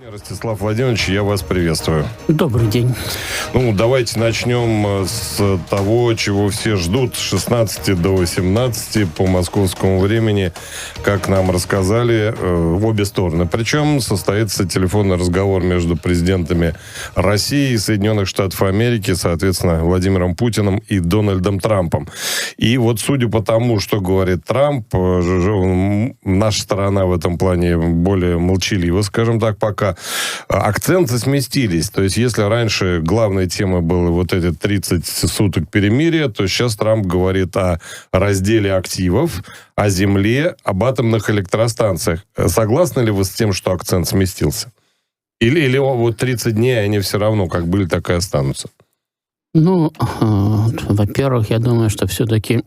Ростислав Владимирович, я вас приветствую. Добрый день. Давайте начнем с того, чего все ждут. С 16 до 18 по московскому времени, как нам рассказали, в обе стороны. Причем состоится телефонный разговор между президентами России и Соединенных Штатов Америки, соответственно, Владимиром Путиным и Дональдом Трампом. И вот судя по тому, что говорит Трамп, наша сторона в этом плане более молчалива, скажем так, пока. Акценты сместились. То есть, если раньше главной темой было вот эти 30 суток перемирия, то сейчас Трамп говорит о разделе активов, о земле, об атомных электростанциях. Согласны ли вы с тем, что акцент сместился? Или вот 30 дней, они все равно как были, так и останутся? Во-первых, я думаю, что все-таки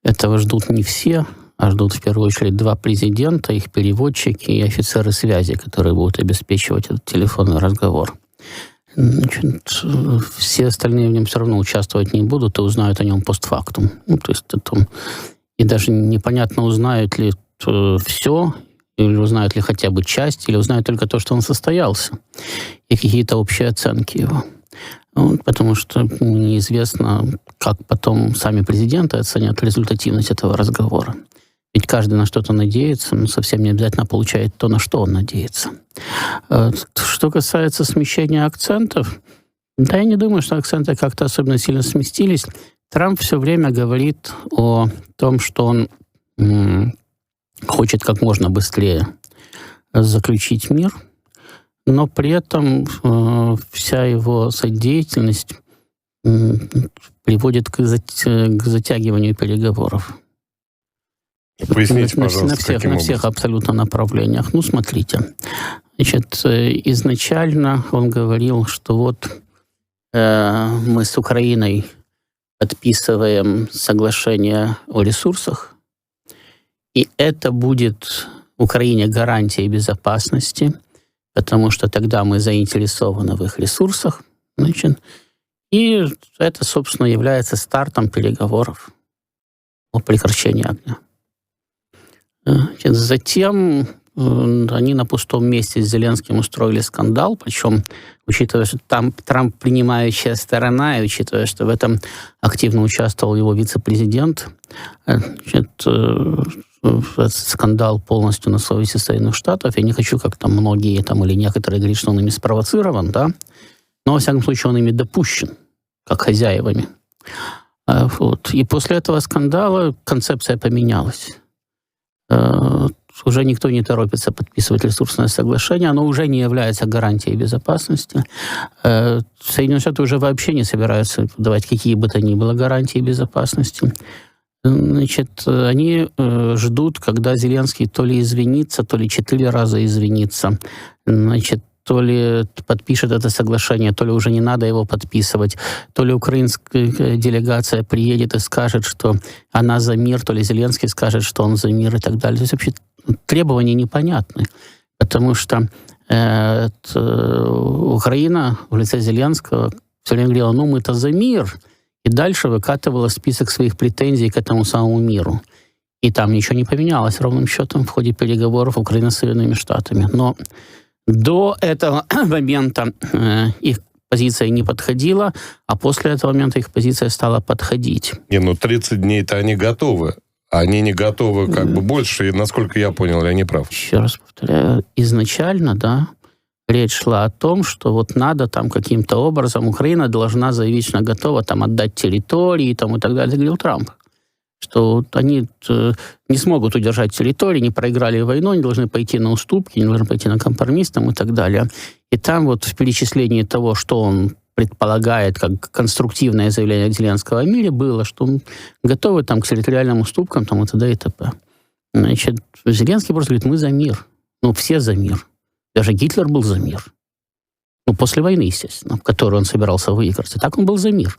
этого ждут не все, а ждут в первую очередь два президента, их переводчики и офицеры связи, которые будут обеспечивать этот телефонный разговор. Все остальные в нем все равно участвовать не будут и узнают о нем постфактум. И даже непонятно, узнают ли все, или узнают ли хотя бы часть, или узнают только то, что он состоялся, и какие-то общие оценки его. Потому что неизвестно, как потом сами президенты оценят результативность этого разговора. Ведь каждый на что-то надеется, но совсем не обязательно получает то, на что он надеется. Что касается смещения акцентов, я не думаю, что акценты как-то особенно сильно сместились. Трамп все время говорит о том, что он хочет как можно быстрее заключить мир, но при этом вся его деятельность приводит к затягиванию переговоров. Поясните, пожалуйста, на всех абсолютно направлениях. Смотрите. Изначально он говорил, что мы с Украиной подписываем соглашение о ресурсах, и это будет Украине гарантией безопасности, потому что тогда мы заинтересованы в их ресурсах. И это, собственно, является стартом переговоров о прекращении огня. Затем они на пустом месте с Зеленским устроили скандал, причем, учитывая, что там Трамп принимающая сторона, и учитывая, что в этом активно участвовал его вице-президент, этот скандал полностью на совести Соединенных Штатов. Я не хочу, как там многие или некоторые говорят, что он ими спровоцирован, да? Но, во всяком случае, он ими допущен, как хозяевами. И после этого скандала концепция поменялась. Уже никто не торопится подписывать ресурсное соглашение, оно уже не является гарантией безопасности. Соединенные Штаты уже вообще не собираются давать какие бы то ни было гарантии безопасности. Они ждут, когда Зеленский то ли извинится, то ли 4 раза извинится, то ли подпишет это соглашение, то ли уже не надо его подписывать, то ли украинская делегация приедет и скажет, что она за мир, то ли Зеленский скажет, что он за мир и так далее. То есть вообще требования непонятны, потому что Украина в лице Зеленского все время говорила, мы-то за мир, и дальше выкатывала список своих претензий к этому самому миру. И там ничего не поменялось ровным счетом в ходе переговоров Украины с Соединенными Штатами. Но до этого момента их позиция не подходила, а после этого момента их позиция стала подходить. 30 дней-то они готовы. Они не готовы больше, и, насколько я понял, я не прав. Еще раз повторяю, изначально, речь шла о том, что надо каким-то образом, Украина должна заявить, что она готова отдать территории и так далее, говорил Трамп. Что они не смогут удержать территории, не проиграли войну, они должны пойти на уступки, не должны пойти на компромисс и так далее. И там в перечислении того, что он предполагает как конструктивное заявление Зеленского о мире, было, что он готовы к территориальным уступкам и т.д. и т.п. Зеленский просто говорит, мы за мир. Все за мир. Даже Гитлер был за мир. После войны, естественно, в которую он собирался выиграть. И так он был за мир.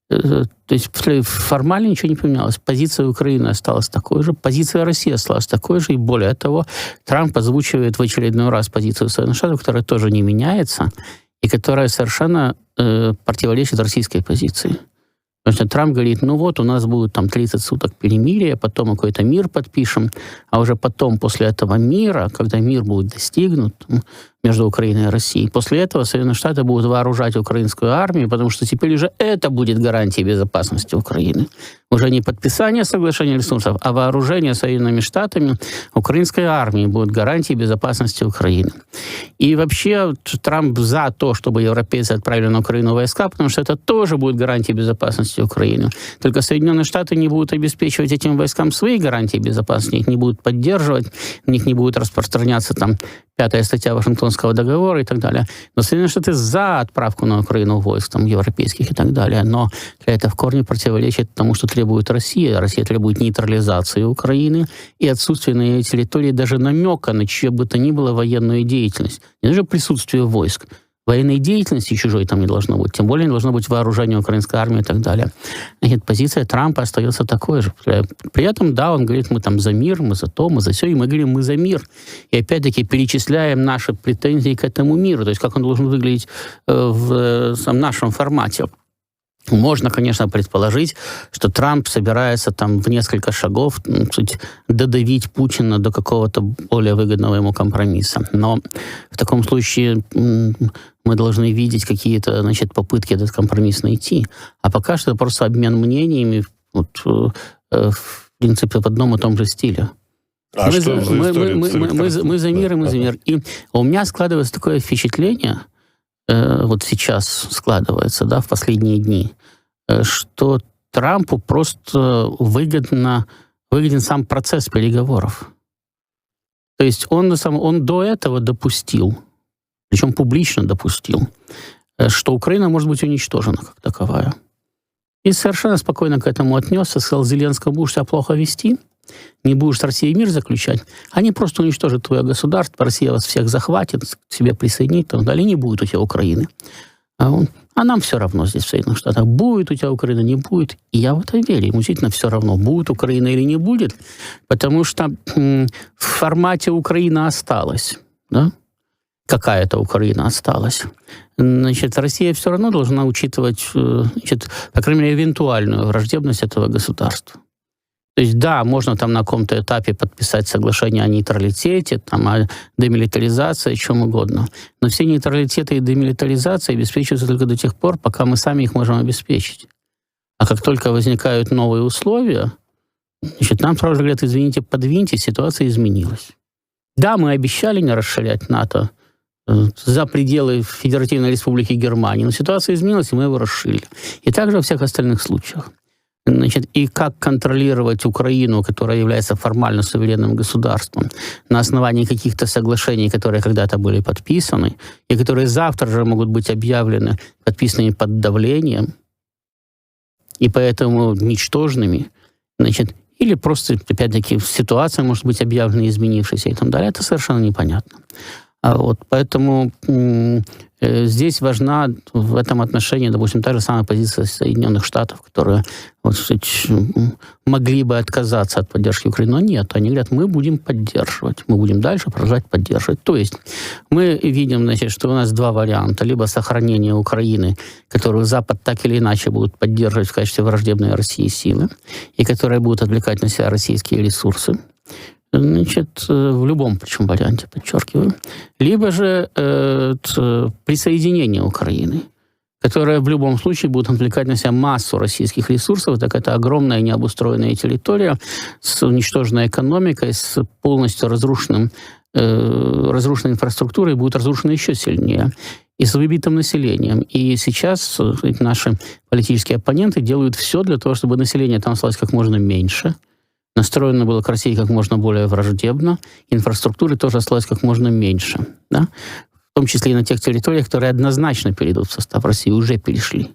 То есть формально ничего не поменялось. Позиция Украины осталась такой же, позиция России осталась такой же, и более того, Трамп озвучивает в очередной раз позицию Соединенных Штатов, которая тоже не меняется, и которая совершенно противоречит российской позиции. Потому что Трамп говорит, ну вот, у нас будет там 30 суток перемирия, потом мы какой-то мир подпишем, а уже потом, после этого мира, когда мир будет достигнут между Украиной и Россией, после этого Соединенные Штаты будут вооружать украинскую армию, потому что теперь уже это будет гарантией безопасности Украины. Уже не подписание соглашения ресурсов, а вооружение Соединенными Штатами украинской армии будет гарантией безопасности Украины. И вообще Трамп за то, чтобы европейцы отправили на Украину войска, потому что это тоже будет гарантией безопасности Украины. Только Соединенные Штаты не будут обеспечивать этим войскам свои гарантии безопасности, их не будут поддерживать, на них не будет распространяться там 5-я статья Вашингтонского договора и так далее. Но Соединенные Штаты за отправку на Украину войск там, европейских и так далее. Но это в корне противоречит тому, что требует Россия. Россия требует нейтрализации Украины и отсутствия на ее территории даже намека на чье бы то ни было военную деятельность. Не даже присутствие войск. Военной деятельности чужой там не должно быть. Тем более не должно быть вооружения украинской армии и так далее. Значит, позиция Трампа остается такой же. При этом, да, он говорит, мы там за мир, мы за то, мы за все. И мы говорим, мы за мир. И опять-таки перечисляем наши претензии к этому миру. То есть как он должен выглядеть в нашем формате. Можно, конечно, предположить, что Трамп собирается там в несколько шагов додавить Путина до какого-то более выгодного ему компромисса. Но в таком случае мы должны видеть какие-то, значит, попытки этот компромисс найти. А пока что это просто обмен мнениями, в принципе, в одном и том же стиле. А что за история? Мы за мир, и мы за мир. И у меня складывается такое впечатление, вот сейчас складывается, да, в последние дни, что Трампу просто выгоден сам процесс переговоров. То есть он до этого допустил, причем публично допустил, что Украина может быть уничтожена как таковая. И совершенно спокойно к этому отнесся, сказал Зеленскому, будешь себя плохо вести, не будешь с Россией мир заключать, они просто уничтожат твое государство, Россия вас всех захватит, к себе присоединит, и так далее, не будет у тебя Украины. А нам все равно здесь в Соединенных Штатах, будет у тебя Украина, не будет. И я в это верю, ему действительно все равно, будет Украина или не будет, потому что в формате Украина осталась, да? Какая-то Украина осталась. Значит, Россия все равно должна учитывать, значит, по крайней мере, эвентуальную враждебность этого государства. То есть, да, можно там на каком-то этапе подписать соглашение о нейтралитете, там, о демилитаризации, о чем угодно. Но все нейтралитеты и демилитаризация обеспечиваются только до тех пор, пока мы сами их можем обеспечить. А как только возникают новые условия, значит, нам сразу же говорят, извините, подвиньте, ситуация изменилась. Да, мы обещали не расширять НАТО за пределы Федеративной Республики Германии, но ситуация изменилась, и мы его расширили. И также во всех остальных случаях. Значит, и как контролировать Украину, которая является формально суверенным государством, на основании каких-то соглашений, которые когда-то были подписаны, и которые завтра же могут быть объявлены подписанными под давлением, и поэтому ничтожными, значит, или просто, опять-таки, ситуация может быть объявлена изменившейся и так далее, это совершенно непонятно. Поэтому здесь важна в этом отношении, допустим, та же самая позиция Соединенных Штатов, которые могли бы отказаться от поддержки Украины, но нет. Они говорят, мы будем поддерживать, мы будем дальше продолжать поддерживать. То есть мы видим, значит, что у нас два варианта. Либо сохранение Украины, которую Запад так или иначе будет поддерживать в качестве враждебной России силы, и которая будет отвлекать на себя российские ресурсы. Значит, в любом, причем, варианте, подчеркиваю. Либо же присоединение Украины, которое в любом случае будет отвлекать на себя массу российских ресурсов, так это огромная необустроенная территория с уничтоженной экономикой, с полностью разрушенной инфраструктурой, будет разрушена еще сильнее, и с выбитым населением. И сейчас наши политические оппоненты делают все для того, чтобы население там осталось как можно меньше, настроено было к России как можно более враждебно, инфраструктуры тоже осталось как можно меньше. Да? В том числе и на тех территориях, которые однозначно перейдут в состав России, уже перешли.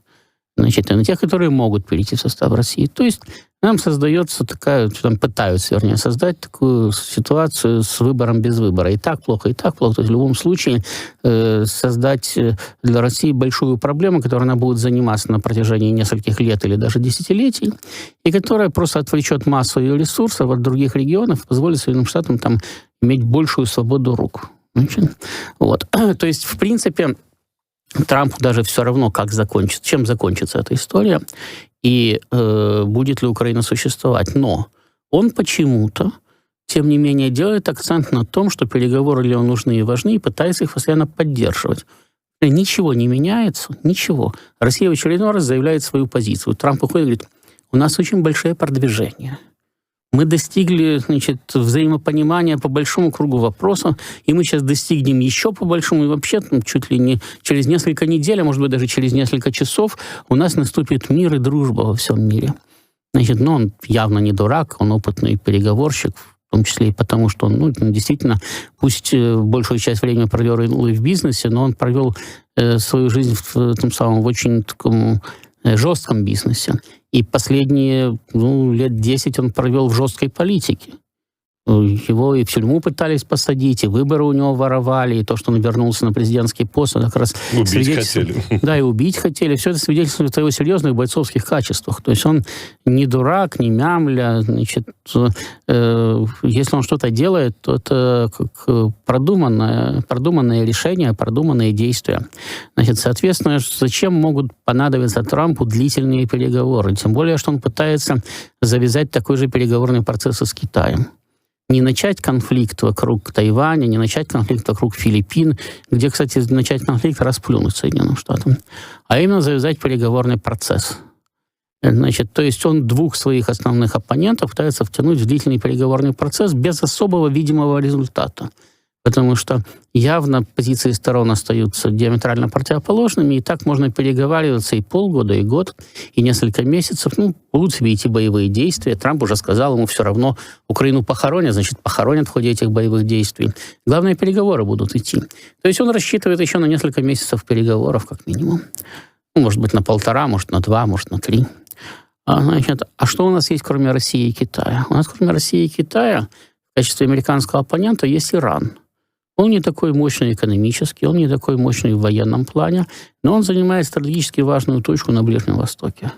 Значит, и на тех, которые могут перейти в состав России. То есть нам создается такая, пытаются, вернее, создать такую ситуацию с выбором без выбора. И так плохо. То есть в любом случае создать для России большую проблему, которой она будет заниматься на протяжении нескольких лет или даже десятилетий, и которая просто отвлечет массу ее ресурсов от других регионов, позволит Соединенным Штатам там иметь большую свободу рук. То есть, в принципе, Трампу даже все равно, чем закончится эта история. и будет ли Украина существовать. Но он почему-то, тем не менее, делает акцент на том, что переговоры для него нужны и важны, и пытается их постоянно поддерживать. Ничего не меняется, ничего. Россия в очередной раз заявляет свою позицию. Трамп уходит и говорит, у нас очень большое продвижение. Мы достигли, взаимопонимания по большому кругу вопросов, и мы сейчас достигнем еще по большому, и вообще чуть ли не через несколько недель, а может быть даже через несколько часов у нас наступит мир и дружба во всем мире. Он явно не дурак, он опытный переговорщик, в том числе и потому, что он действительно, пусть большую часть времени провел и в бизнесе, но он провел свою жизнь в том самом в очень таком жестком бизнесе. И последние лет 10 он провел в жесткой политике. Его и в тюрьму пытались посадить, и выборы у него воровали, и то, что он вернулся на президентский пост, это как раз убить хотели. Да, и убить хотели. Все это свидетельствует о его серьезных бойцовских качествах. То есть он не дурак, не мямля. Если он что-то делает, то это как продуманное решение, продуманные действия. Соответственно, зачем могут понадобиться Трампу длительные переговоры? Тем более, что он пытается завязать такой же переговорный процесс и с Китаем. Не начать конфликт вокруг Тайваня, не начать конфликт вокруг Филиппин, где, кстати, начать конфликт расплюнуть Соединенным Штатам, а именно завязать переговорный процесс. То есть он двух своих основных оппонентов пытается втянуть в длительный переговорный процесс без особого видимого результата. Потому что явно позиции сторон остаются диаметрально противоположными, и так можно переговариваться и полгода, и год, и несколько месяцев. Будут себе идти боевые действия. Трамп уже сказал, ему все равно Украину похоронят, значит, похоронят в ходе этих боевых действий. Главное, переговоры будут идти. То есть он рассчитывает еще на несколько месяцев переговоров, как минимум. Может быть, на 1,5, может, на 2, может, на 3. А что у нас есть, кроме России и Китая? У нас, кроме России и Китая, в качестве американского оппонента есть Иран. Он не такой мощный экономически, он не такой мощный в военном плане, но он занимает стратегически важную точку на Ближнем Востоке.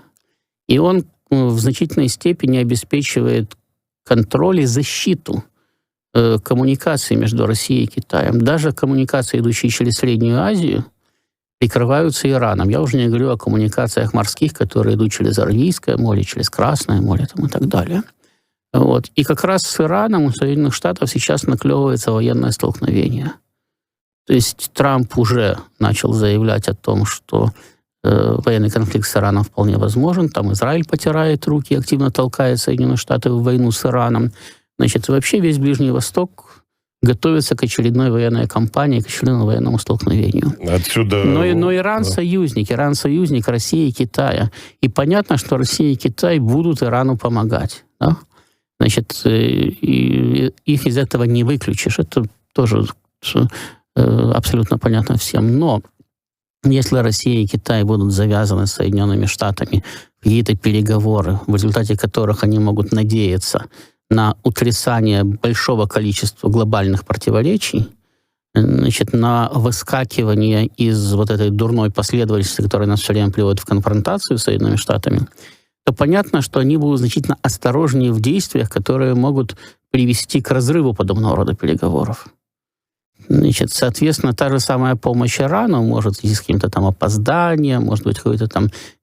И он в значительной степени обеспечивает контроль и защиту коммуникаций между Россией и Китаем. Даже коммуникации, идущие через Среднюю Азию, прикрываются Ираном. Я уже не говорю о коммуникациях морских, которые идут через Аравийское море, через Красное море и так далее. И как раз с Ираном у Соединенных Штатов сейчас наклевывается военное столкновение. То есть Трамп уже начал заявлять о том, что военный конфликт с Ираном вполне возможен. Там Израиль потирает руки, активно толкает Соединенные Штаты в войну с Ираном. Вообще весь Ближний Восток готовится к очередной военной кампании, к очередному военному столкновению. Отсюда... Но Иран союзник. Иран союзник России и Китая. И понятно, что Россия и Китай будут Ирану помогать. Да? И их из этого не выключишь. Это тоже абсолютно понятно всем. Но если Россия и Китай будут завязаны с Соединенными Штатами в какие-то переговоры, в результате которых они могут надеяться на утрясание большого количества глобальных противоречий, на выскакивание из этой дурной последовательности, которая нас все время приводит в конфронтацию с Соединенными Штатами, то понятно, что они будут значительно осторожнее в действиях, которые могут привести к разрыву подобного рода переговоров. Соответственно, та же самая помощь Ирану может быть с каким-то опозданием, может быть какой-то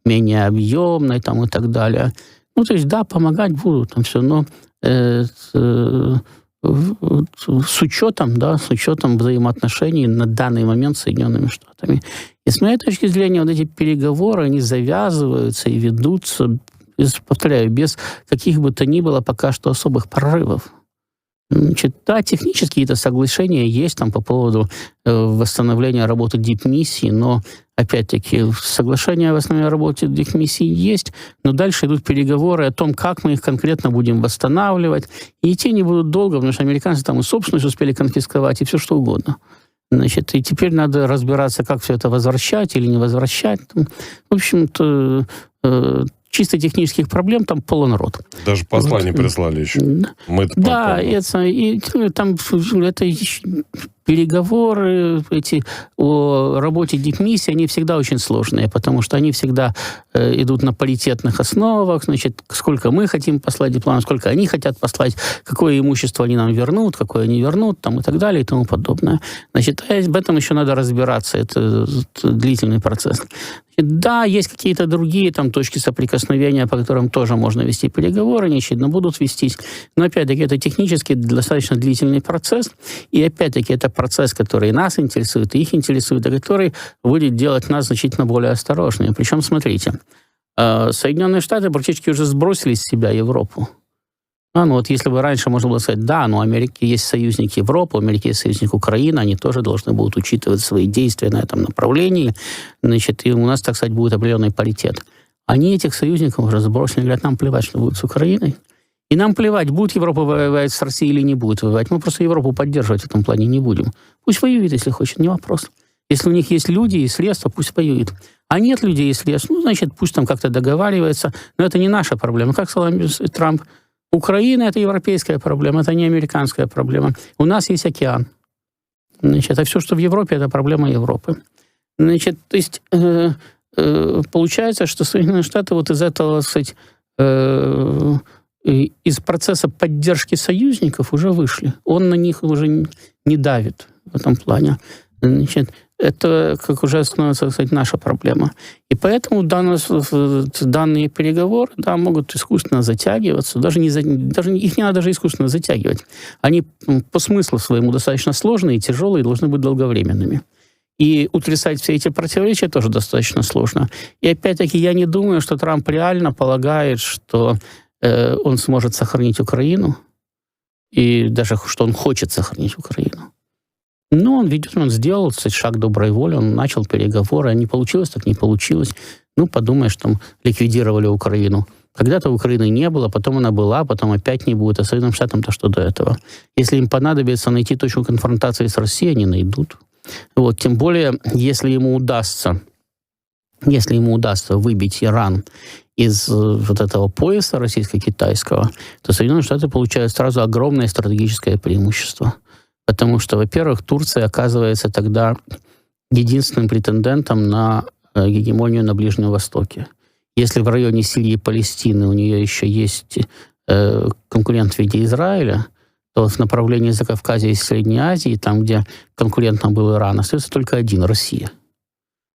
менее объемной и так далее. То есть, да, помогать будут, все, но с учетом взаимоотношений на данный момент с Соединенными Штатами. И с моей точки зрения, эти переговоры, они завязываются и ведутся, повторяю, без каких бы то ни было пока что особых прорывов. Да, технически какие-то соглашения есть по поводу восстановления работы дипмиссии, но, опять-таки, соглашения о восстановлении работы дипмиссии есть, но дальше идут переговоры о том, как мы их конкретно будем восстанавливать, и идти не будут долго, потому что американцы и собственность успели конфисковать, и все что угодно. И теперь надо разбираться, как все это возвращать или не возвращать. В общем-то, чисто технических проблем там полон рот. Даже посла не прислали еще. Да, это переговоры эти о работе дипмиссии, они всегда очень сложные, потому что они всегда идут на паритетных основах, значит, сколько мы хотим послать дипломатов, сколько они хотят послать, какое имущество они нам вернут, какое они вернут, там, и так далее, и тому подобное. Значит, об этом еще надо разбираться, это длительный процесс. Значит, да, есть какие-то другие там точки соприкосновения, по которым тоже можно вести переговоры, не очевидно, будут вестись, но, опять-таки, это технически достаточно длительный процесс, и, опять-таки, это процесс, который нас интересует, и их интересует, и который будет делать нас значительно более осторожными. Причем, смотрите, Соединенные Штаты практически уже сбросили с себя Европу. Вот если бы раньше можно было сказать, да, но у Америки есть союзник Европы, у Америки есть союзник Украина, они тоже должны будут учитывать свои действия на этом направлении, значит, и у нас, так сказать, будет определенный паритет. Они этих союзников уже сбросили, говорят, нам плевать, что будет с Украиной. И нам плевать, будет Европа воевать с Россией или не будет воевать. Мы просто Европу поддерживать в этом плане не будем. Пусть воюет, если хочет, не вопрос. Если у них есть люди и средства, пусть воюют. А нет людей и средств, значит, пусть там как-то договаривается. Но это не наша проблема. Как сказал Трамп, Украина — это европейская проблема, это не американская проблема. У нас есть океан. Значит, а все, что в Европе, это проблема Европы. Значит, то есть получается, что Соединенные Штаты вот из этого, так сказать, из процесса поддержки союзников уже вышли. Он на них уже не давит в этом плане. Значит, это, как уже становится, так сказать, наша проблема. И поэтому данные переговоры, да, могут искусственно затягиваться. Даже их не надо даже искусственно затягивать. Они по смыслу своему достаточно сложные, тяжелые, должны быть долговременными. И утрясать все эти противоречия тоже достаточно сложно. И опять-таки я не думаю, что Трамп реально полагает, что он сможет сохранить Украину, и даже что он хочет сохранить Украину. Но он сделал, кстати, шаг доброй воли, он начал переговоры, а не получилось, так не получилось. Ну, подумаешь, там ликвидировали Украину. Когда-то Украины не было, потом она была, потом опять не будет, а Соединенным Штатам-то что до этого? Если им понадобится найти точку конфронтации с Россией, они найдут. Вот, тем более, если ему удастся выбить Иран из вот этого пояса российско-китайского, то Соединенные Штаты получают сразу огромное стратегическое преимущество. Потому что, во-первых, Турция оказывается тогда единственным претендентом на гегемонию на Ближнем Востоке. Если в районе Сирии и Палестины у нее еще есть конкурент в виде Израиля, то в направлении Закавказья и Средней Азии, там, где конкурентом был Иран, остается только один — Россия.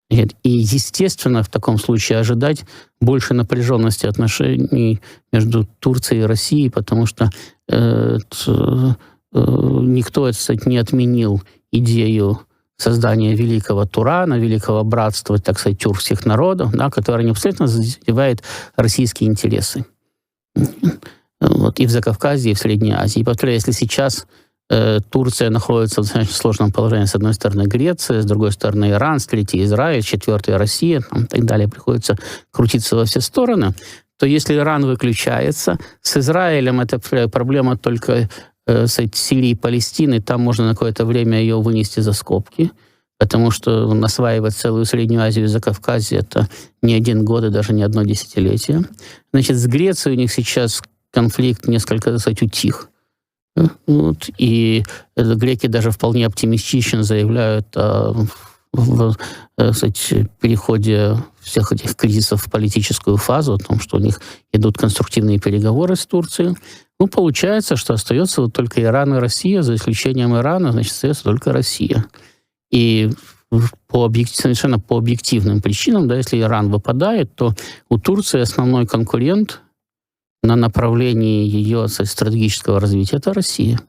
И, естественно, в таком случае ожидать больше напряженности отношений между Турцией и Россией, потому что никто, кстати, не отменил идею создания великого Турана, великого братства, так сказать, тюркских народов, да, которое непосредственно задевает российские интересы. Вот, и в Закавказье, и в Средней Азии. И повторяю, если сейчас Турция находится в достаточно сложном положении. С одной стороны Греция, с другой стороны Иран, с третьей Израиль, с четвертой Россия, там, и так далее. Приходится крутиться во все стороны. То если Иран выключается, с Израилем это проблема только с Сирией и Палестиной. Там можно на какое-то время ее вынести за скобки, потому что осваивать целую Среднюю Азию и Закавказье — это не 1 год и даже не 1 десятилетие. Значит, с Грецией у них сейчас конфликт несколько, так сказать, утих. Вот, и греки даже вполне оптимистично заявляют о переходе всех этих кризисов в политическую фазу, о том, что у них идут конструктивные переговоры с Турцией. Ну, получается, что остается вот только Иран и Россия, за исключением Ирана, значит, остается только Россия. И совершенно по объективным причинам, да, если Иран выпадает, то у Турции основной конкурент на направлении ее стратегического развития — это Россия.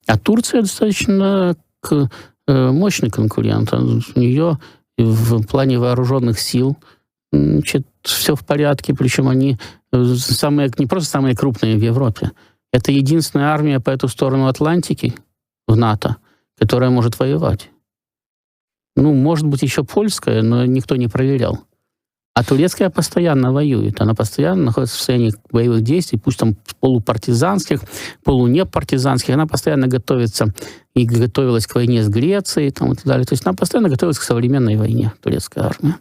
А Турция достаточно мощный конкурент. У нее в плане вооруженных сил все в порядке, причем они не просто самые крупные в Европе. Это единственная армия по эту сторону Атлантики в НАТО, которая может воевать. Ну, может быть, еще польская, но никто не проверял. А турецкая постоянно воюет. Она постоянно находится в состоянии боевых действий, пусть там полупартизанских, полунепартизанских. Она постоянно готовится и готовилась к войне с Грецией там, и так далее. То есть она постоянно готовилась к современной войне, турецкая армия.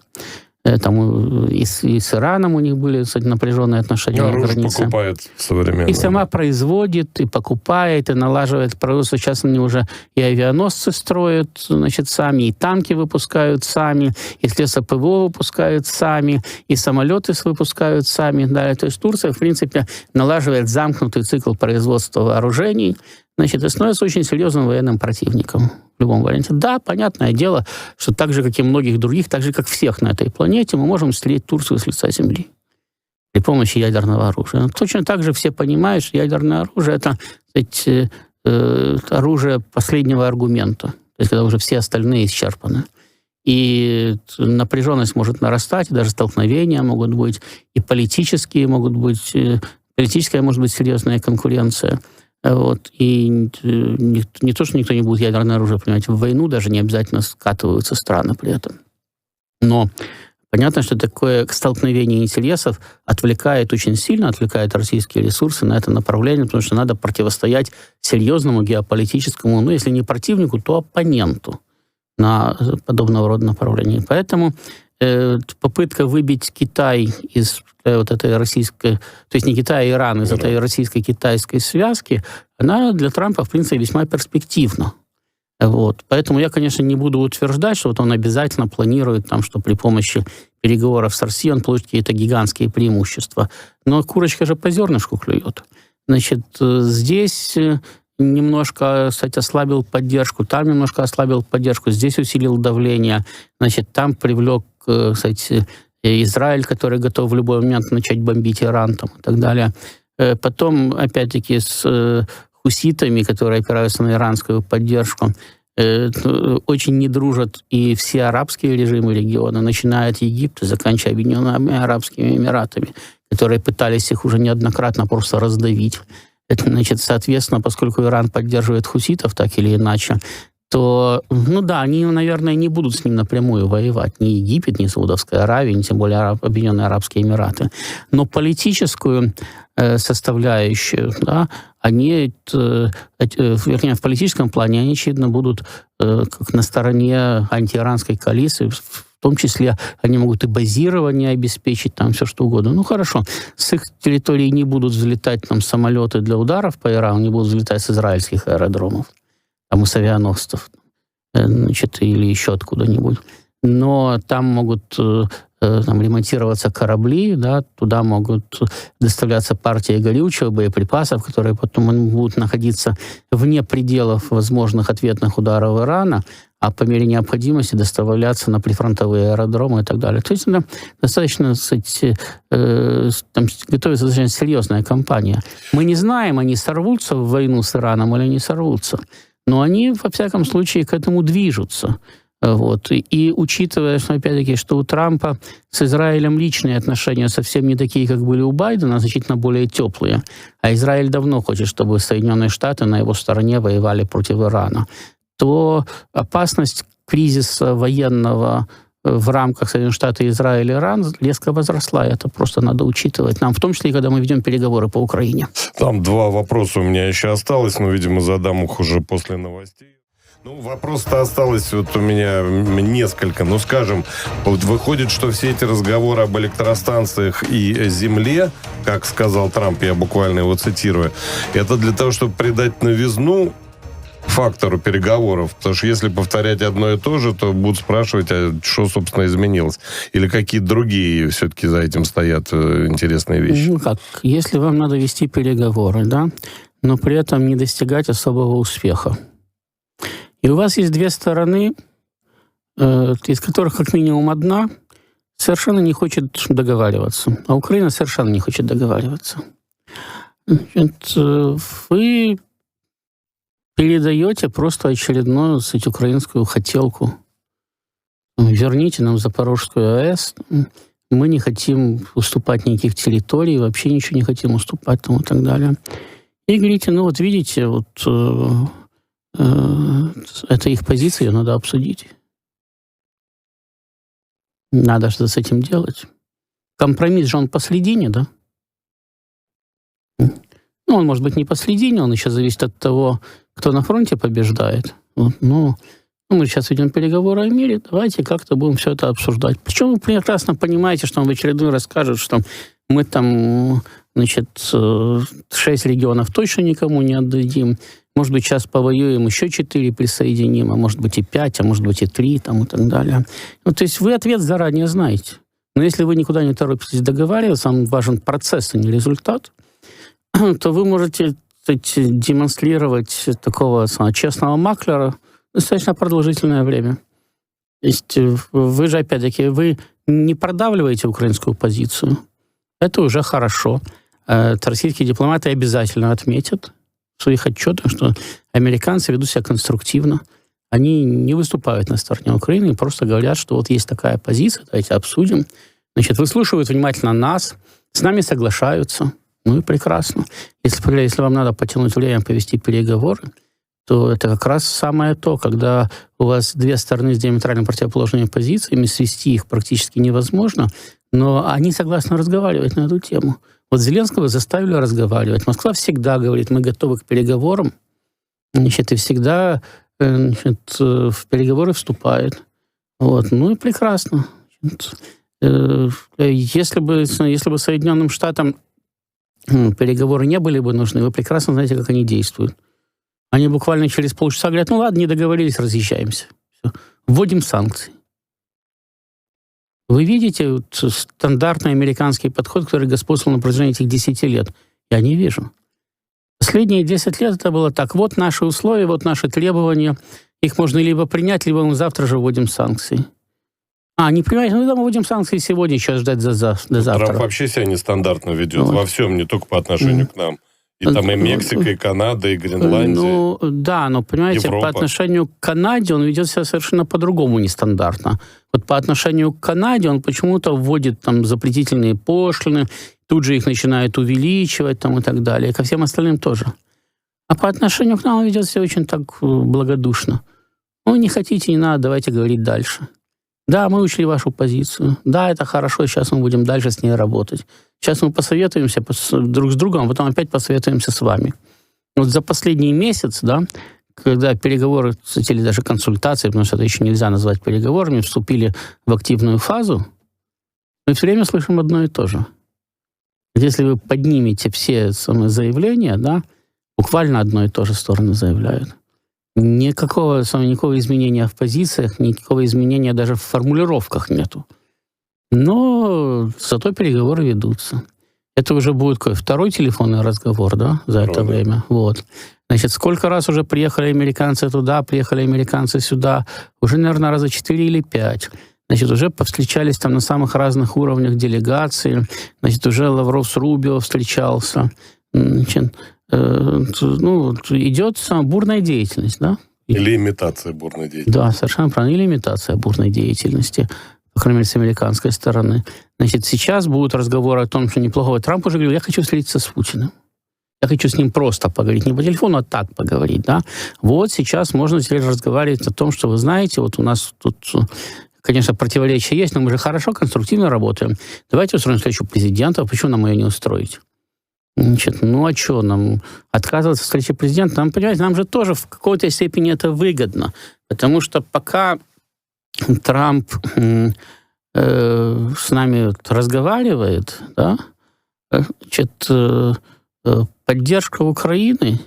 Там и с Ираном у них были, кстати, напряженные отношения на границе. Покупает современное. И сама производит, и покупает, и налаживает производство. Сейчас они уже и авианосцы строят, значит, сами, и танки выпускают сами, и средства ПВО выпускают сами, и самолеты выпускают сами. Да. То есть Турция, в принципе, налаживает замкнутый цикл производства вооружений, значит, и становится очень серьезным военным противником в любом варианте. Да, понятное дело, что так же, как и многих других, так же, как всех на этой планете, мы можем стереть Турцию с лица земли при помощи ядерного оружия. Но точно так же все понимают, что ядерное оружие — это, кстати, оружие последнего аргумента, то есть когда уже все остальные исчерпаны. И напряженность может нарастать, и даже столкновения могут быть, и политические могут быть, политическая может быть серьезная конкуренция. Вот. И не то, что никто не будет ядерное оружие принимать в войну, даже не обязательно скатываются страны при этом. Но понятно, что такое столкновение интересов очень сильно отвлекает российские ресурсы на это направление, потому что надо противостоять серьезному геополитическому, если не противнику, то оппоненту на подобного рода направлении. Поэтому попытка выбить Китай из вот этой российской, то есть не Китай, а Иран из этой российско-китайской связки, она для Трампа, в принципе, весьма перспективна. Вот. Поэтому я, конечно, не буду утверждать, что вот он обязательно планирует, что при помощи переговоров с Россией он получит какие-то гигантские преимущества. Но курочка же по зернышку клюет. Значит, здесь немножко, кстати, ослабил поддержку, там немножко ослабил поддержку, здесь усилил давление, значит, там привлек, кстати, Израиль, который готов в любой момент начать бомбить Иран и так далее. Потом, опять-таки, с хуситами, которые опираются на иранскую поддержку, очень не дружат и все арабские режимы региона, начиная от Египта, заканчивая Объединенными Арабскими Эмиратами, которые пытались их уже неоднократно просто раздавить. Это, значит, соответственно, поскольку Иран поддерживает хуситов так или иначе, то, они, наверное, не будут с ним напрямую воевать. Ни Египет, ни Саудовская Аравия, ни тем более Объединенные Арабские Эмираты. Но политическую составляющую, они, вернее, в политическом плане, они, очевидно, будут как на стороне антииранской коалиции. В том числе они могут и базирование обеспечить, все что угодно. Хорошо, с их территории не будут взлетать самолеты для ударов по Ирану, не будут взлетать с израильских аэродромов, с авианосцев, значит, или еще откуда-нибудь. Но там могут ремонтироваться корабли, туда могут доставляться партии горючего, боеприпасов, которые потом будут находиться вне пределов возможных ответных ударов Ирана, а по мере необходимости доставляться на прифронтовые аэродромы и так далее. То есть достаточно, там готовится достаточно серьезная кампания. Мы не знаем, они сорвутся в войну с Ираном или не сорвутся, но они, во всяком случае, к этому движутся. Вот. И учитывая, что, опять-таки, что у Трампа с Израилем личные отношения совсем не такие, как были у Байдена, а значительно более теплые. А Израиль давно хочет, чтобы Соединенные Штаты на его стороне воевали против Ирана. То опасность кризиса военного в рамках Соединенных Штатов, Израиля и Иран резко возросла. Это просто надо учитывать нам, в том числе, когда мы ведем переговоры по Украине. Там два вопроса у меня еще осталось, но, видимо, задам их уже после новостей. Вопрос-то осталось у меня несколько. Скажем, выходит, что все эти разговоры об электростанциях и земле, как сказал Трамп, я буквально его цитирую, это для того, чтобы придать новизну фактору переговоров. Потому что если повторять одно и то же, то будут спрашивать, а что, собственно, изменилось. Или какие-то другие все-таки за этим стоят интересные вещи. Если вам надо вести переговоры, но при этом не достигать особого успеха. И у вас есть две стороны, из которых как минимум одна совершенно не хочет договариваться, а Украина совершенно не хочет договариваться. Вы передаете просто очередную, украинскую хотелку. Верните нам Запорожскую АЭС. Мы не хотим уступать никаких территорий, вообще ничего не хотим уступать и так далее. И говорите, видите, это их позиция, ее надо обсудить. Надо что-то с этим делать. Компромисс же он посредине, да? Он может быть не посредине, он еще зависит от того, кто на фронте побеждает. Ну, мы сейчас ведем переговоры о мире, давайте как-то будем все это обсуждать. Причем вы прекрасно понимаете, что он в очередной раз скажет, что мы там, значит, 6 регионов точно никому не отдадим. Может быть, сейчас повоюем, еще 4 присоединим, а может быть и 5, а может быть и 3, там, и так далее. Ну, то есть вы ответ заранее знаете. Но если вы никуда не торопитесь договариваться, вам важен процесс, а не результат, то вы можете демонстрировать такого честного маклера достаточно продолжительное время. То есть вы же, опять-таки, вы не продавливаете украинскую позицию. Это уже хорошо. Российские дипломаты обязательно отметят в своих отчетах, что американцы ведут себя конструктивно. Они не выступают на стороне Украины, просто говорят, что вот есть такая позиция, давайте обсудим. Значит, выслушивают внимательно нас, с нами соглашаются. Ну и прекрасно. Если вам надо потянуть время, повести переговоры, то это как раз самое то, когда у вас две стороны с диаметрально противоположными позициями, свести их практически невозможно, но они согласны разговаривать на эту тему. Вот Зеленского заставили разговаривать. Москва всегда говорит, мы готовы к переговорам, значит, и всегда в переговоры вступает. Вот. Ну и прекрасно. Если бы Соединенным Штатам переговоры не были бы нужны, вы прекрасно знаете, как они действуют. Они буквально через полчаса говорят, ну ладно, не договорились, разъезжаемся. Все. Вводим санкции. Вы видите стандартный американский подход, который господствовал на протяжении этих 10 лет? Я не вижу. Последние 10 лет это было так. Вот наши условия, вот наши требования. Их можно либо принять, либо мы завтра же вводим санкции. Не понимаете, мы вводим санкции сегодня, сейчас ждать до завтра. Трамп вообще себя нестандартно ведет во всем, не только по отношению к нам. И там и Мексика, и Канада, и Гренландия. Ну, да, но, понимаете, Европа. По отношению к Канаде он ведет себя совершенно по-другому нестандартно. Вот по отношению к Канаде он почему-то вводит там запретительные пошлины, тут же их начинает увеличивать там, и так далее. И ко всем остальным тоже. А по отношению к нам он ведет себя очень так благодушно. Ну, не хотите, не надо, давайте говорить дальше. Да, мы учли вашу позицию. Да, это хорошо, сейчас мы будем дальше с ней работать. Сейчас мы посоветуемся друг с другом, а потом опять посоветуемся с вами. Вот за последний месяц, да, когда переговоры, или даже консультации, потому что это еще нельзя назвать переговорами, вступили в активную фазу, мы все время слышим одно и то же. Если вы поднимете все заявления, да, буквально одно и то же стороны заявляют. Никакого изменения в позициях, никакого изменения даже в формулировках нету. Но зато переговоры ведутся. Это уже будет второй телефонный разговор, да, за это время. Вот. Значит, сколько раз уже приехали американцы туда, приехали американцы сюда? Уже, наверное, раза 4 или 5. Значит, уже повстречались там на самых разных уровнях делегации. Значит, уже Лавров с Рубио встречался. Значит, идет бурная деятельность, да? Или имитация бурной деятельности. Да, совершенно правильно. Или имитация бурной деятельности, по крайней мере, с американской стороны. Значит, сейчас будут разговоры о том, что неплохого. Трамп уже говорил, я хочу встретиться с Путиным. Я хочу с ним просто поговорить. Не по телефону, а так поговорить, да? Вот сейчас можно теперь разговаривать о том, что, вы знаете, вот у нас тут, конечно, противоречия есть, но мы же хорошо, конструктивно работаем. Давайте устроим встречу президента. Почему нам ее не устроить? Значит, ну а что нам отказываться от встречи президента? Нам, понимаете, нам же тоже в какой-то степени это выгодно. Потому что пока Трамп с нами разговаривает, да, значит, поддержка Украины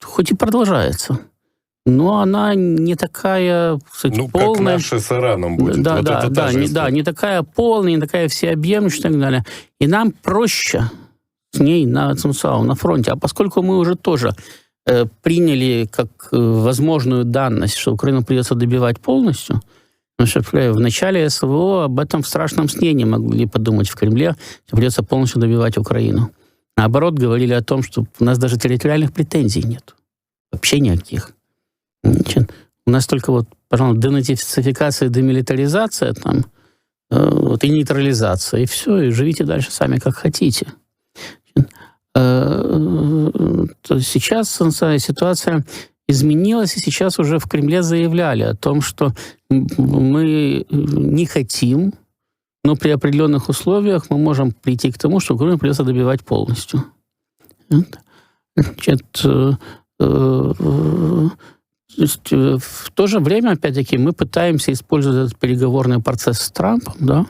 хоть и продолжается, но она не такая, кстати, полная. Как наши с Ираном будет. Не такая полная, не такая всеобъемлющая и так далее. И нам проще с ней на фронте. А поскольку мы уже тоже приняли как возможную данность, что Украину придется добивать полностью, потому что в начале СВО об этом в страшном сне не могли подумать в Кремле, что придется полностью добивать Украину. Наоборот, говорили о том, что у нас даже территориальных претензий нет. Вообще никаких. Значит, у нас только вот, пожалуйста, денацификация, демилитаризация там, и нейтрализация, и все, и живите дальше сами как хотите. То сейчас ситуация изменилась, и сейчас уже в Кремле заявляли о том, что мы не хотим, но при определенных условиях мы можем прийти к тому, что Украину придется добивать полностью. Значит, То есть в то же время, опять-таки, мы пытаемся использовать этот переговорный процесс с Трампом, да,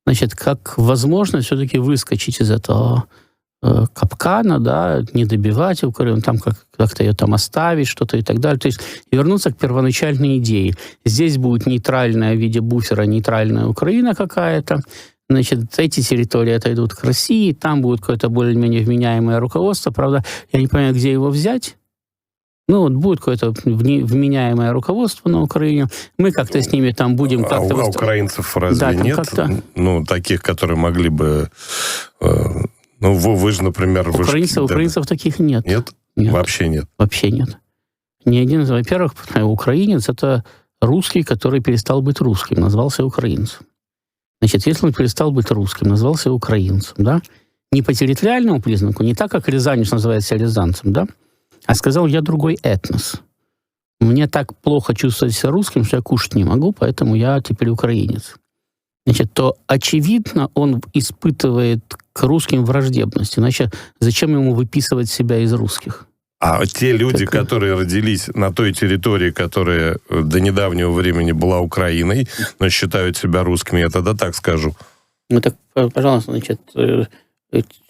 значит, как возможность все-таки выскочить из этого капкана, да, не добивать Украину, там как-то ее там оставить, что-то и так далее. То есть вернуться к первоначальной идее. Здесь будет нейтральная в виде буфера, нейтральная Украина какая-то. Значит, эти территории отойдут к России, там будет какое-то более-менее вменяемое руководство. Правда, я не понимаю, где его взять. Ну, вот будет какое-то вменяемое руководство на Украине. Мы как-то с ними там будем как-то... А украинцев разве да, нет? Как-то... Ну, таких, которые могли бы... Ну, вы же, например... Украинцев таких нет. Нет? Нет. Вообще нет? Вообще нет. Ни один... Во-первых, украинец — это русский, который перестал быть русским, назвался украинцем. Значит, если он перестал быть русским, назвался украинцем, да, не по территориальному признаку, не так, как рязанец называется рязанцем, да, а сказал: я другой этнос. Мне так плохо чувствовать себя русским, что я кушать не могу, поэтому я теперь украинец. Значит, то, очевидно, он испытывает к русским враждебность. Иначе зачем ему выписывать себя из русских? А те люди, которые родились на той территории, которая до недавнего времени была Украиной, но считают себя русскими, я тогда так скажу. Ну так, пожалуйста, значит, те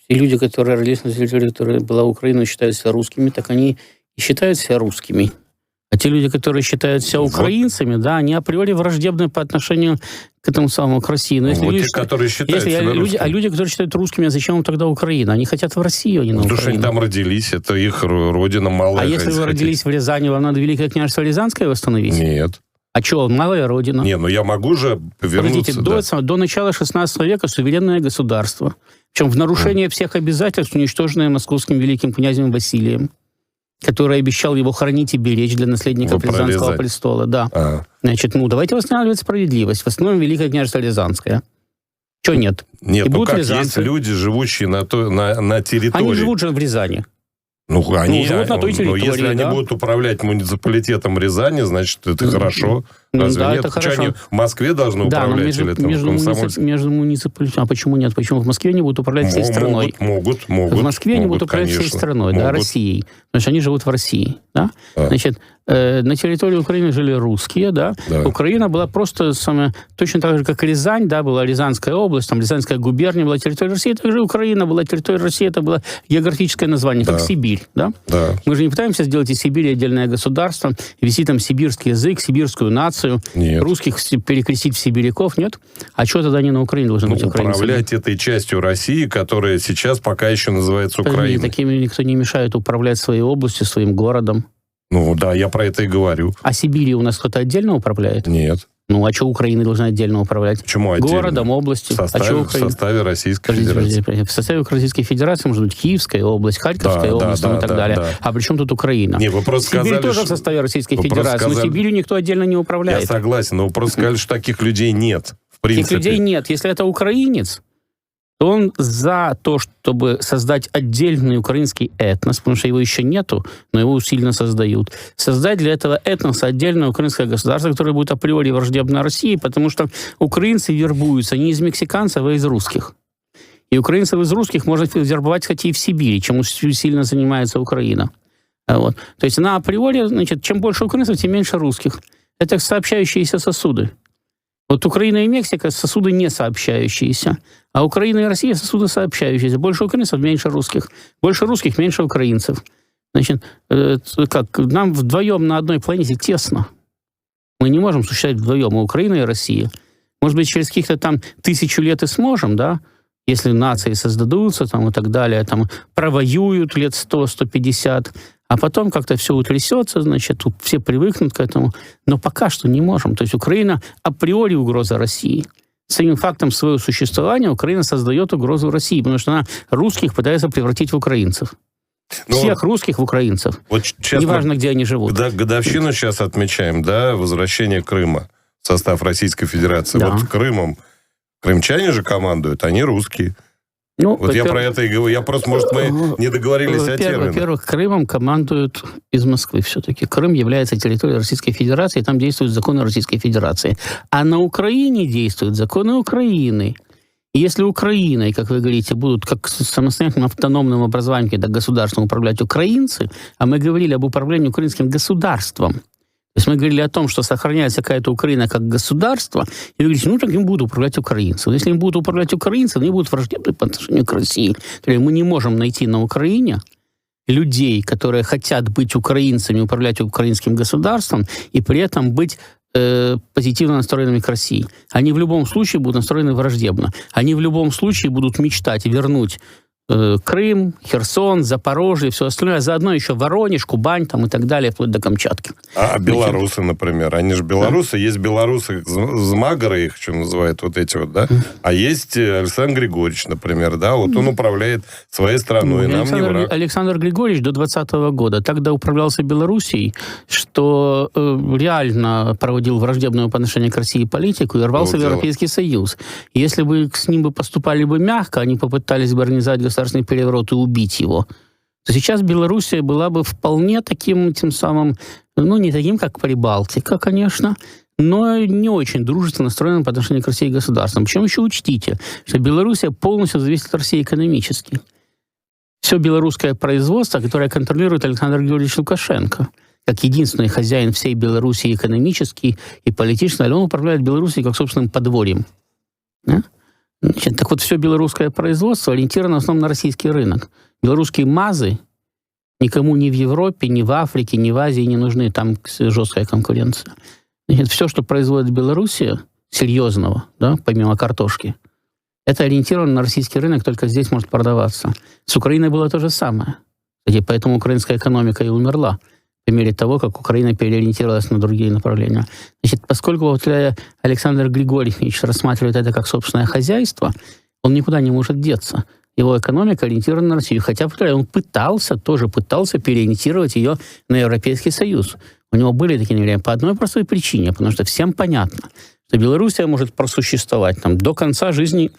люди, которые родились на территории, которая была Украиной, считают себя русскими, так они и считают себя русскими. А те люди, которые считают себя украинцами, да, они априори враждебны по отношению к этому самому, к России. Но если вот люди, те, которые считают себя русскими. А люди, которые считают русскими, зачем им тогда Украина? Они хотят в Россию, а не на Украину. Потому что они там родились, это их родина малая. А если вы родились в Рязани, вам надо Великое княжество Рязанское восстановить? Нет. А что, малая родина? Не, ну я могу же вернуться. Подождите, до начала 16 века суверенное государство. Причем в нарушение всех обязательств, уничтоженное московским великим князем Василием, который обещал его хранить и беречь для наследников Рязанского престола. Да. Значит, давайте восстанавливать справедливость. В основном Великое княжество Рязанское. Чего нет? Нет, ну как есть люди, живущие на территории. Они живут же в Рязани. Живут на той территории, если они будут управлять муниципалитетом Рязани, значит, это хорошо. Разве да, нет? Это хорошо. Они в Москве должны управлять или там между муниципалитетом. А почему нет? Почему в Москве они будут управлять всей страной? Могут. В Москве они будут управлять всей страной, да, Россией. Потому что они живут в России, да? Значит, на территории Украины жили русские, да? Украина была просто точно так же, как Рязань, да, была Рязанская область, там Рязанская губерния была территорией России, также Украина была территорией России, это было географическое название, как Сибирь, да? Мы же не пытаемся сделать из Сибири отдельное государство, ввести там сибирский язык, сибирскую нацию, нет. Русских перекрестить в сибиряков, нет? А что тогда они на Украине должны быть украинцами? Управлять этой частью России, которая сейчас пока еще называется Украиной. Такими никто не мешает управлять своей областью, своим городом. Я про это и говорю. А Сибири у нас кто-то отдельно управляет? Нет. А что Украина должна отдельно управлять? Почему отдельно? Городом, областью. В составе Российской Федерации. В составе Российской Федерации может быть Киевская область, Харьковская область и так далее. Да. А при чем тут Украина? Не, вы просто Сибирь сказали, тоже в составе Российской Федерации, но Сибирью никто отдельно не управляет. Я согласен, но вы просто сказали, что таких людей нет, в принципе. Таких людей нет. Если это украинец, то он за то, чтобы создать отдельный украинский этнос, потому что его еще нету, но его усиленно создают. Создать для этого этноса отдельное украинское государство, которое будет априори враждебно России, потому что украинцы вербуются не из мексиканцев, а из русских. И украинцев из русских можно вербовать, кстати, и в Сибири, чем сильно занимается Украина. Вот. То есть она априори, значит, чем больше украинцев, тем меньше русских. Это сообщающиеся сосуды. Вот Украина и Мексика — сосуды не сообщающиеся, а Украина и Россия — сосуды сообщающиеся. Больше украинцев, меньше русских. Больше русских, меньше украинцев. Значит, нам вдвоем на одной планете тесно. Мы не можем существовать вдвоем, и Украина, и Россия. Может быть, через каких-то там 1000 лет и сможем, да? Если нации создадутся там, и так далее, там, провоюют лет 100-150, а потом как-то все утрясется, значит, все привыкнут к этому. Но пока что не можем. То есть Украина априори угроза России. Самим фактом своего существования Украина создает угрозу России, потому что она русских пытается превратить в украинцев. Всех русских в украинцев. Вот неважно, где они живут. Годовщину сейчас отмечаем, да, возвращение Крыма в состав Российской Федерации. Да. Вот Крымом крымчане же командуют, они русские. Вот я про это и говорю. Я просто, может, мы не договорились о терминах. Во-первых, Крымом командуют из Москвы все-таки. Крым является территорией Российской Федерации, и там действуют законы Российской Федерации. А на Украине действуют законы Украины. И если Украиной, как вы говорите, будут как самостоятельным автономным образованием, когда государством управлять украинцы, а мы говорили об управлении украинским государством, То есть мы говорили о том, что сохраняется какая-то Украина как государство, и вы говорите, ну так им будут управлять украинцы. Если им будут управлять украинцы, они будут враждебны по отношению к России. Мы не можем найти на Украине людей, которые хотят быть украинцами, управлять украинским государством, и при этом быть позитивно настроенными к России. Они в любом случае будут настроены враждебно. Они в любом случае будут мечтать вернуть Крым, Херсон, Запорожье, все остальное, а заодно еще Воронеж, Кубань там, и так далее, вплоть до Камчатки. А белорусы, например, они же белорусы, да? Есть белорусы, змагары их еще называют, вот эти вот, да? А есть Александр Григорьевич, например, да, вот он управляет своей страной, нам не враг. Александр Григорьевич до 2020 года тогда управлялся Белоруссией, что реально проводил враждебную по отношению к России политику и рвался в Европейский Союз. Если бы с ним поступали бы мягко, они попытались бы организовать государственный переворот и убить его, то сейчас Белоруссия была бы вполне таким, тем самым, ну, не таким, как Прибалтика, конечно, но не очень дружественно настроенным по отношению к России государством. Причем еще учтите, что Белоруссия полностью зависит от России экономически. Все белорусское производство, которое контролирует Александр Георгиевич Лукашенко, как единственный хозяин всей Белоруссии экономически и политически, он управляет Белоруссией как собственным подворьем. Да? Значит, так вот, все белорусское производство ориентировано в основном на российский рынок. Белорусские МАЗы никому ни в Европе, ни в Африке, ни в Азии не нужны. Там жесткая конкуренция. Значит, все, что производит Белоруссия, серьезного, да, помимо картошки, это ориентировано на российский рынок, только здесь может продаваться. С Украиной было то же самое. Кстати, поэтому украинская экономика и умерла по мере того, как Украина переориентировалась на другие направления. Значит, поскольку вот Александр Григорьевич рассматривает это как собственное хозяйство, он никуда не может деться. Его экономика ориентирована на Россию. Хотя он пытался переориентировать ее на Европейский Союз. У него были такие намерения по одной простой причине, потому что всем понятно, что Белоруссия может просуществовать там, до конца жизни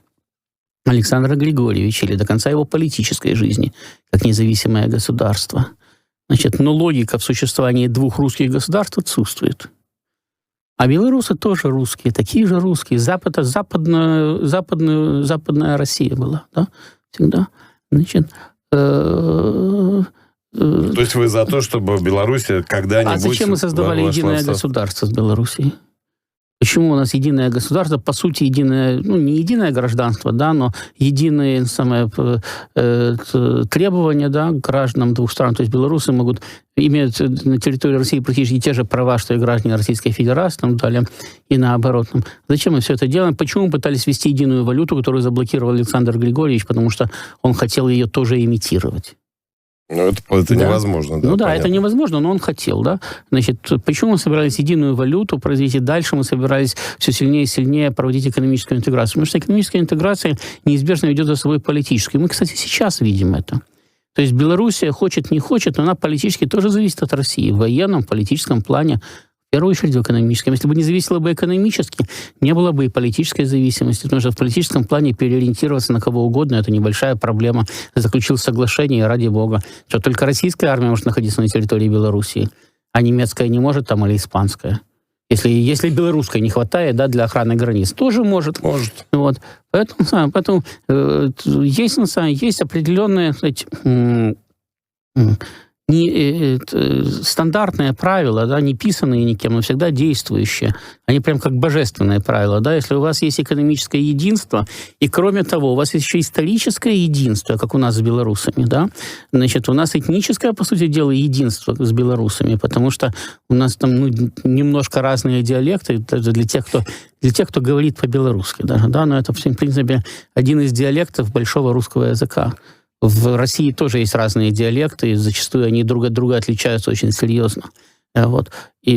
Александра Григорьевича или до конца его политической жизни, как независимое государство. Значит, но логика в существовании двух русских государств отсутствует. А белорусы тоже русские, такие же русские. Западная Россия была, да, всегда. Значит, то есть вы за то, чтобы Белоруссия когда-нибудь... А зачем мы создавали единое государство с Белоруссией? Почему у нас единое государство, по сути, единое, ну, не единое гражданство, да, но единые требования, да, к гражданам двух стран. То есть белорусы имеют на территории России практически те же права, что и граждане Российской Федерации, там, далее, и наоборот. Зачем мы все это делаем? Почему мы пытались ввести единую валюту, которую заблокировал Александр Григорьевич? Потому что он хотел ее тоже имитировать. Ну, это невозможно. Да, ну да, понятно. Это невозможно, но он хотел, да. Значит, почему мы собирались единую валюту производить, и дальше мы собирались все сильнее и сильнее проводить экономическую интеграцию? Потому что экономическая интеграция неизбежно ведет за собой политическую. И мы, кстати, сейчас видим это. То есть Белоруссия хочет, не хочет, но она политически тоже зависит от России. В военном, политическом плане, в первую очередь в экономическом. Если бы не зависело бы экономически, не было бы и политической зависимости, потому что в политическом плане переориентироваться на кого угодно – это небольшая проблема. Заключил соглашение, и ради бога. Что только российская армия может находиться на территории Белоруссии, а немецкая не может там или испанская. Если белорусской не хватает, да, для охраны границ, тоже может. Может. Вот. Поэтому есть определенные, стандартные правила, да, не писанные никем, но всегда действующие. Они прям как божественные правила. Да? Если у вас есть экономическое единство, и кроме того, у вас есть еще историческое единство, как у нас с белорусами, да? Значит, у нас этническое, по сути дела, единство с белорусами, потому что у нас там немножко разные диалекты даже для тех, кто говорит по-белорусски. Да? Но это, в принципе, один из диалектов большого русского языка. В России тоже есть разные диалекты, и зачастую они друг от друга отличаются очень серьезно. Вот. То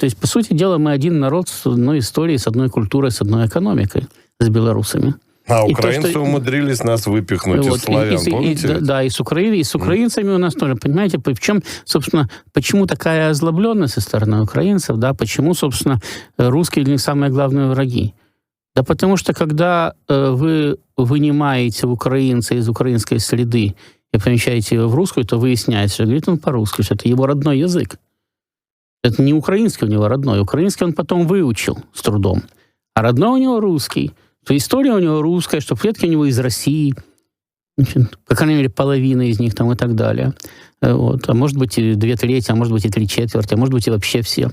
есть, по сути дела, мы один народ с одной историей, с одной культурой, с одной экономикой, с белорусами. А украинцы умудрились нас выпихнуть из славян, помните? Да, и с украинцами у нас тоже, понимаете, почему такая озлобленность со стороны украинцев, да, почему, собственно, русские для них самые главные враги? Да потому что, когда вы вынимаете украинца из украинской среды и помещаете его в русскую, то выясняется, что говорит он по-русски, что это его родной язык. Это не украинский у него родной. Украинский он потом выучил с трудом. А родной у него русский. То история у него русская, что предки у него из России. Значит, по крайней мере, половина из них там и так далее. Вот. А может быть, и 2/3, а может быть, и 3/4, а может быть, и вообще все.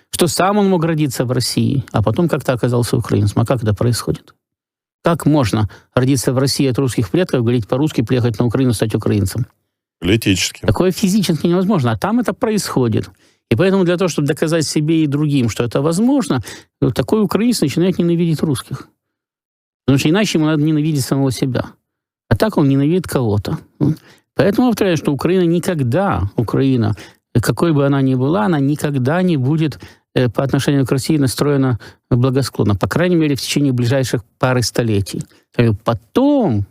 Что сам он мог родиться в России, а потом как-то оказался украинцем. А как это происходит? Как можно родиться в России от русских предков, говорить по-русски, приехать на Украину, стать украинцем? Политически. Такое физически невозможно, а там это происходит. И поэтому для того, чтобы доказать себе и другим, что это возможно, такой украинец начинает ненавидеть русских. Потому что иначе ему надо ненавидеть самого себя. А так он ненавидит кого-то. Поэтому повторяю, что Украина, какой бы она ни была, она никогда не будет по отношению к России настроена благосклонно. По крайней мере, в течение ближайших пары столетий. Потом,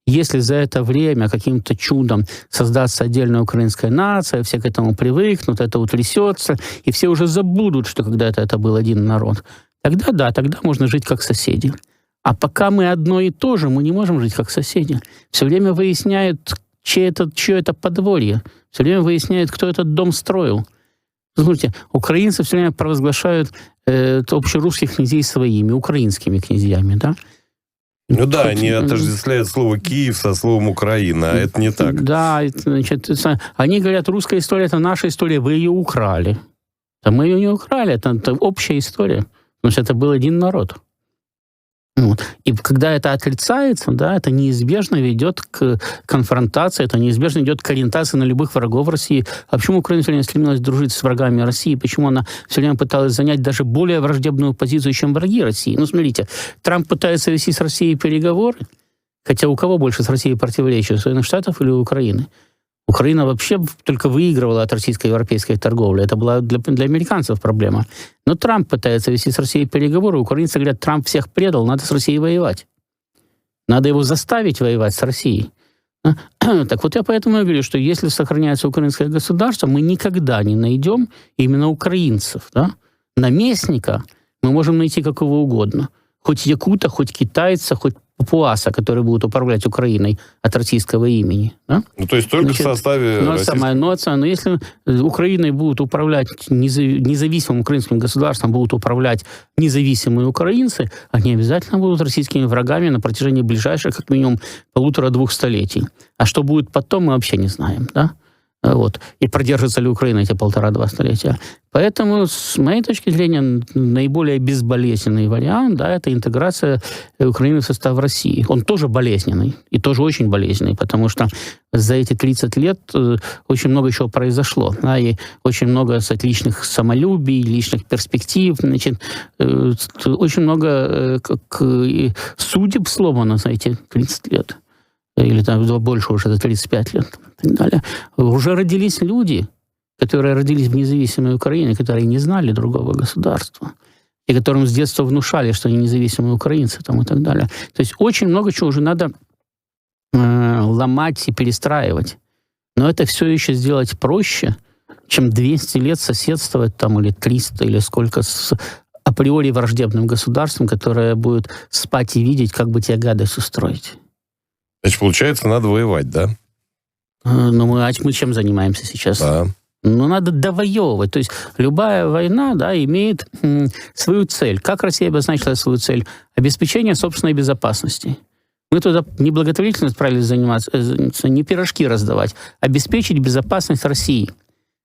если за это время каким-то чудом создастся отдельная украинская нация, все к этому привыкнут, это утрясется, и все уже забудут, что когда-то это был один народ, тогда да, тогда можно жить как соседи. А пока мы одно и то же, мы не можем жить как соседи. Все время выясняют, чье это подворье. Все время выясняют, кто этот дом строил. Смотрите, украинцы все время провозглашают общерусских князей своими, украинскими князьями, да? Ну да, они отождествляют слово «Киев» со словом «Украина», а это не так. Да, значит, они говорят, русская история — это наша история, вы ее украли. А мы ее не украли, это общая история, потому что это был один народ. Вот. И когда это отрицается, да, это неизбежно ведет к конфронтации, это неизбежно ведет к ориентации на любых врагов России. А почему Украина все время стремилась дружить с врагами России? Почему она все время пыталась занять даже более враждебную позицию, чем враги России? Ну, смотрите, Трамп пытается вести с Россией переговоры, хотя у кого больше с Россией противоречий, у Соединенных Штатов или у Украины? Украина вообще только выигрывала от российско-европейской торговли. Это была для американцев проблема. Но Трамп пытается вести с Россией переговоры. Украинцы говорят, Трамп всех предал, надо с Россией воевать. Надо его заставить воевать с Россией. Так вот я поэтому и говорю, что если сохраняется украинское государство, мы никогда не найдем именно украинцев. Да? Наместника мы можем найти какого угодно. Хоть якута, хоть китайца, хоть папуаса, которые будут управлять Украиной от российского имени. Да? Ну, то есть только в составе но если Украиной будут управлять независимым украинским государством, будут управлять независимые украинцы, они обязательно будут российскими врагами на протяжении ближайших, как минимум, 1,5-2 столетий. А что будет потом, мы вообще не знаем. Да? Вот. И продержится ли Украина эти 1,5-2 столетия. Поэтому, с моей точки зрения, наиболее безболезненный вариант, да, это интеграция Украины в состав России. Он тоже болезненный, и тоже очень болезненный, потому что за эти 30 лет очень много чего произошло. Да, и очень много личных самолюбий, личных перспектив. Значит, очень много судеб сломано за эти 30 лет. Или там больше уже, за 35 лет. И так далее. Уже родились люди, которые родились в независимой Украине, которые не знали другого государства, и которым с детства внушали, что они независимые украинцы там, и так далее. То есть очень много чего уже надо ломать и перестраивать. Но это все еще сделать проще, чем 200 лет соседствовать там, или 300, или сколько с априори враждебным государством, которое будет спать и видеть, как бы тебе гадость устроить. Значит, получается, надо воевать, да? Ну, мы чем занимаемся сейчас? Да. Ну, надо довоевывать. То есть любая война, да, имеет свою цель. Как Россия обозначила свою цель? Обеспечение собственной безопасности. Мы туда не благотворительно отправились заниматься, не пирожки раздавать, обеспечить безопасность России.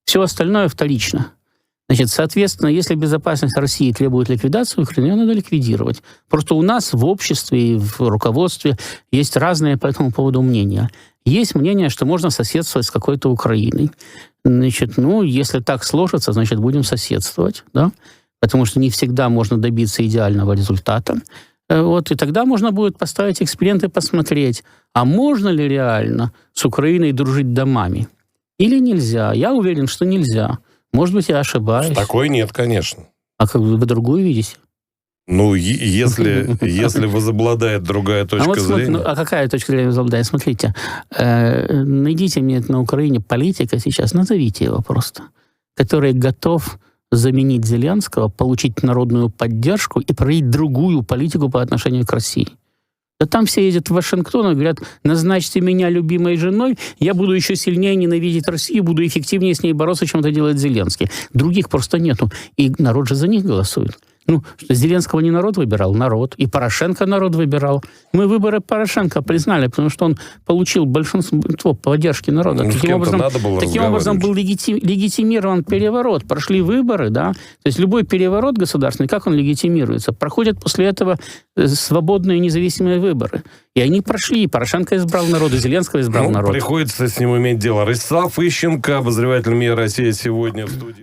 Все остальное вторично. Значит, соответственно, если безопасность России требует ликвидации Украины, ее надо ликвидировать. Просто у нас в обществе и в руководстве есть разные по этому поводу мнения. Есть мнение, что можно соседствовать с какой-то Украиной. Значит, если так сложится, значит, будем соседствовать, да? Потому что не всегда можно добиться идеального результата. Вот, и тогда можно будет поставить эксперимент и посмотреть, а можно ли реально с Украиной дружить домами? Или нельзя? Я уверен, что нельзя. Может быть, я ошибаюсь. Такой нет, конечно. А как вы другую видите? Ну, если возобладает другая точка зрения... А какая точка зрения возобладает? Смотрите, найдите мне на Украине политика сейчас, назовите его просто, который готов заменить Зеленского, получить народную поддержку и проводить другую политику по отношению к России. Да там все ездят в Вашингтон и говорят, назначьте меня любимой женой, я буду еще сильнее ненавидеть Россию, буду эффективнее с ней бороться, чем это делает Зеленский. Других просто нету. И народ же за них голосует. Ну, что Зеленского не народ выбирал? Народ. И Порошенко народ выбирал. Мы выборы Порошенко признали, потому что он получил большинство поддержки народа. Ну, таким образом был легитимирован переворот. Прошли выборы, да. То есть любой переворот государственный, как он легитимируется? Проходят после этого свободные независимые выборы. И они прошли. Порошенко избрал народ, и Зеленского избрал народ. Приходится с ним иметь дело. Ростислав Ищенко, обозреватель МИА Россия, сегодня в студии.